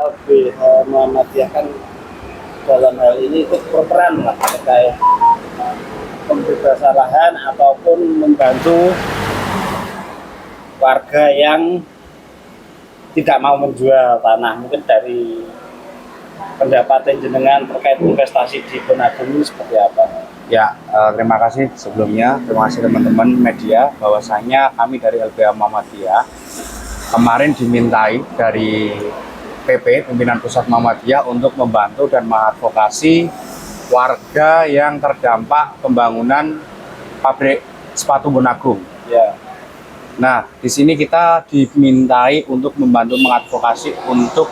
LBH Muhammadiyah kan dalam hal ini ikut berperan lah terkait pembebasan lahan ataupun membantu warga yang tidak mau menjual tanah. Mungkin dari pendapat jenengan terkait investasi di Bonagung ini seperti apa? Ya, terima kasih sebelumnya. Terima kasih teman-teman media, bahwasanya kami dari LBH Muhammadiyah kemarin dimintai dari PP, Pimpinan Pusat Muhammadiyah, untuk membantu dan mengadvokasi warga yang terdampak pembangunan pabrik sepatu Bonagung. Ya. Nah, di sini kita dimintai untuk membantu mengadvokasi untuk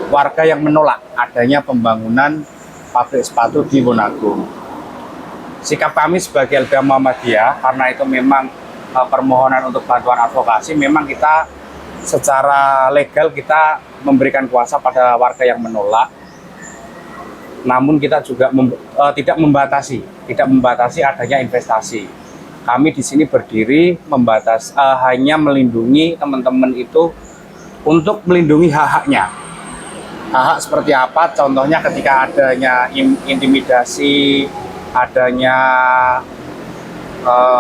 warga yang menolak adanya pembangunan pabrik sepatu di Bonagung. Sikap kami sebagai LBH Muhammadiyah, karena itu memang permohonan untuk bantuan advokasi, memang kita secara legal kita memberikan kuasa pada warga yang menolak. Namun kita juga tidak membatasi adanya investasi. Kami di sini berdiri hanya melindungi teman-teman itu untuk melindungi hak-haknya. Hak-hak seperti apa? Contohnya ketika adanya intimidasi, adanya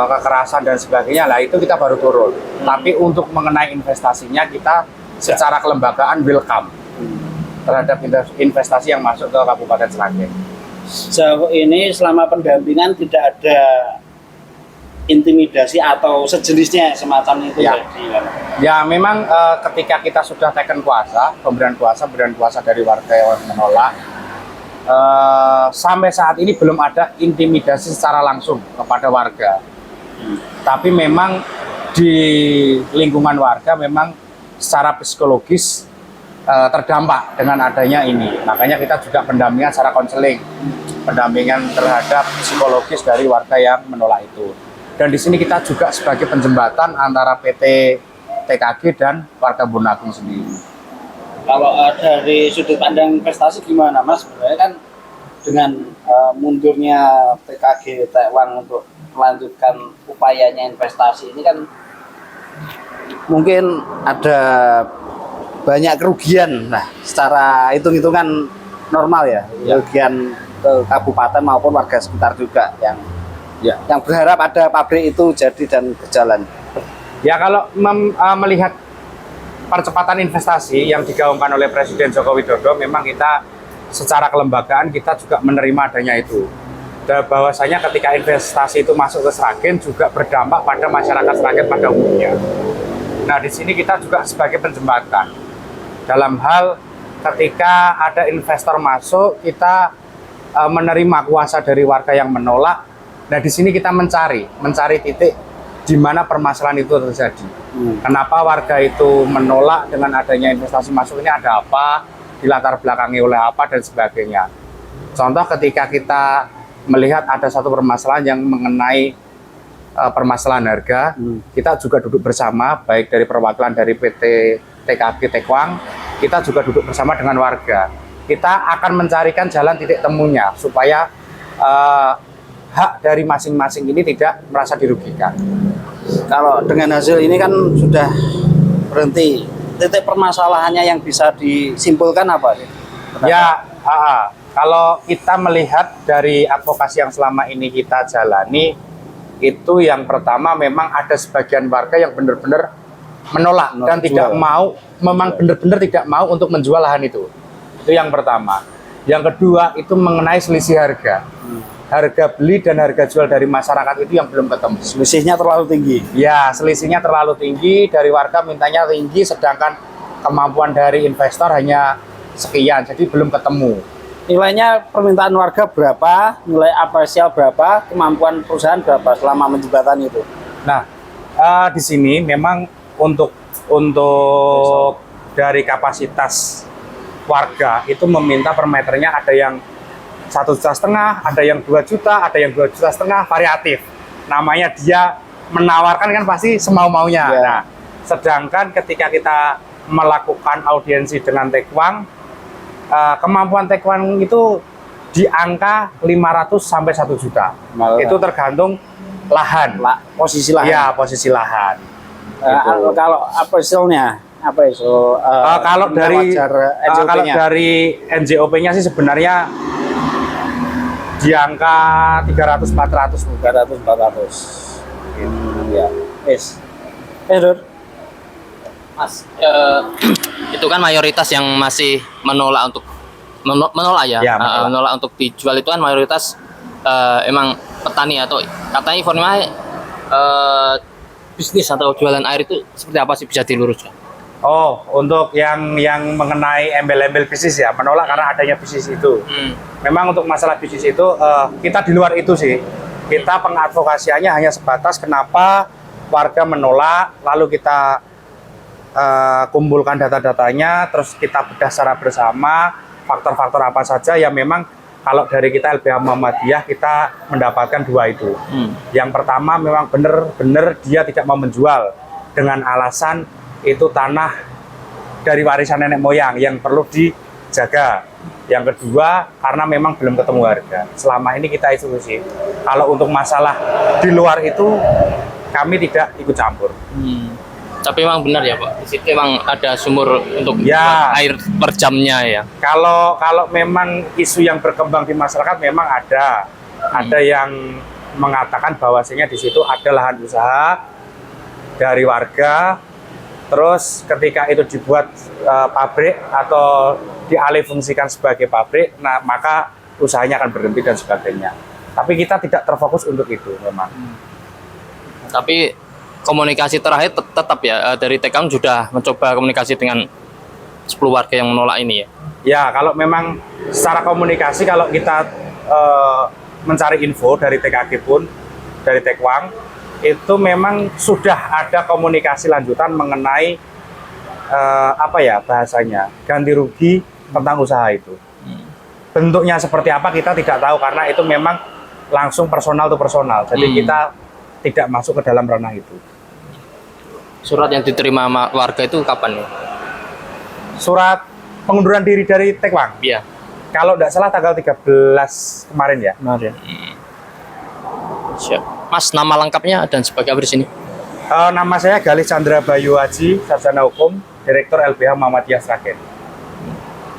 kekerasan dan sebagainya, lah itu kita baru turun. Tapi untuk mengenai investasinya, kita secara kelembagaan welcome terhadap investasi yang masuk ke Kabupaten Sragen. Sejauh ini selama pendampingan tidak ada intimidasi atau sejenisnya semacam itu Ya. jadi. Ya memang ketika kita sudah teken kuasa, pemberian kuasa dari warga yang menolak, sampai saat ini belum ada intimidasi secara langsung kepada warga. Tapi memang di lingkungan warga memang secara psikologis terdampak dengan adanya ini. Makanya kita juga pendampingan secara konseling, pendampingan terhadap psikologis dari warga yang menolak itu. Dan di sini kita juga sebagai penjembatan antara PT TKG dan warga Bonagung sendiri. Kalau dari sudut pandang investasi gimana Mas? Sebenarnya kan dengan mundurnya TKG Tekwang untuk melanjutkan upayanya investasi ini kan mungkin ada banyak kerugian. Nah, secara hitung-hitungan normal ya, kerugian ke kabupaten maupun warga sekitar juga yang berharap ada pabrik itu jadi dan berjalan. Ya kalau melihat percepatan investasi yang digaungkan oleh Presiden Joko Widodo, memang kita secara kelembagaan kita juga menerima adanya itu. Dan bahwasanya ketika investasi itu masuk ke Sragen juga berdampak pada masyarakat Sragen pada umumnya. Nah, di sini kita juga sebagai penjembatan dalam hal ketika ada investor masuk, kita menerima kuasa dari warga yang menolak. Nah, di sini kita mencari titik di mana permasalahan itu terjadi. Kenapa warga itu menolak dengan adanya investasi masuk ini, ada apa, dilatar belakangi oleh apa, dan sebagainya. Contoh ketika kita melihat ada satu permasalahan yang mengenai permasalahan harga, kita juga duduk bersama, baik dari perwakilan dari PT TKG Tekwang, kita juga duduk bersama dengan warga. Kita akan mencarikan jalan titik temunya, supaya hak dari masing-masing ini tidak merasa dirugikan. Kalau dengan hasil ini kan sudah berhenti, titik permasalahannya yang bisa disimpulkan apa sih? Ya, kalau kita melihat dari advokasi yang selama ini kita jalani, itu yang pertama memang ada sebagian warga yang benar-benar menolak dan tidak mau, memang benar-benar tidak mau untuk menjual lahan itu. Itu yang pertama. Yang kedua itu mengenai selisih harga. Harga beli dan harga jual dari masyarakat itu yang belum ketemu. Selisihnya terlalu tinggi. Ya, selisihnya terlalu tinggi, dari warga mintanya tinggi, sedangkan kemampuan dari investor hanya sekian, jadi belum ketemu. Nilainya permintaan warga berapa, nilai apresial berapa, kemampuan perusahaan berapa selama menjembatan itu? Nah, di sini memang untuk dari kapasitas warga itu meminta per meternya ada yang 1,5 juta, ada yang 2 juta, ada yang 2,5 juta, variatif. Namanya dia menawarkan kan pasti semau-maunya. Nah, sedangkan ketika kita melakukan audiensi dengan Tekwang, kemampuan Tekwang itu di angka 500 sampai 1 juta. Itu tergantung lahan. Posisi lahan. Ya, posisi lahan. Kalau apresialnya apa ya Kalau dari kalau NJOP-nya? dari NJOP-nya sih sebenarnya di angka 300-400 Bu. 300-400. Ya. Yes. Lur. Mas, itu kan mayoritas yang masih menolak untuk menolak ya, Ya, menolak. menolak untuk dijual itu kan mayoritas emang petani atau katanya informal bisnis atau jualan air itu seperti apa sih, bisa diluruskan? Oh, untuk yang mengenai embel-embel bisnis ya, menolak karena adanya bisnis itu. Memang untuk masalah bisnis itu kita di luar itu sih. Kita pengadvokasiannya hanya sebatas kenapa warga menolak, lalu kita kumpulkan data-datanya, terus kita bedah secara bersama faktor-faktor apa saja yang memang kalau dari kita LBH Muhammadiyah kita mendapatkan dua itu. Yang pertama memang benar-benar dia tidak mau menjual dengan alasan itu tanah dari warisan nenek moyang yang perlu dijaga. Yang kedua karena memang belum ketemu harga. Selama ini kita eksekusi. Kalau untuk masalah di luar itu kami tidak ikut campur. Tapi memang benar ya Pak, di situ memang ada sumur untuk Ya. air per jamnya ya. Kalau memang isu yang berkembang di masyarakat memang ada yang mengatakan bahwasanya di situ ada lahan usaha dari warga, terus ketika itu dibuat pabrik atau dialih fungsikan sebagai pabrik, nah maka usahanya akan berhenti dan sebagainya. Tapi kita tidak terfokus untuk itu memang. Tapi komunikasi terakhir tetap ya dari TKM sudah mencoba komunikasi dengan 10 warga yang menolak ini ya. Ya, kalau memang secara komunikasi kalau kita mencari info dari TKG pun, dari Tekwang, itu memang sudah ada komunikasi lanjutan mengenai apa ya bahasanya, ganti rugi tentang usaha itu. Bentuknya seperti apa kita tidak tahu karena itu memang langsung personal to personal. Jadi kita tidak masuk ke dalam ranah itu. Surat yang diterima warga itu kapan ya? Surat pengunduran diri dari Tekwang. Iya. Kalau tidak salah tanggal 13 kemarin ya. Kemarin. Siap. Mas, nama lengkapnya dan sebagai apa di sini? Nama saya Galih Chandra Bayu Haji, Sarjana Hukum, Direktur LBH Muhammadiyah Sragen.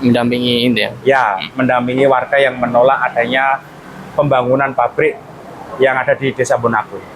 Mendampingi ini ya. Ya, mendampingi warga yang menolak adanya pembangunan pabrik yang ada di Desa Bonakung.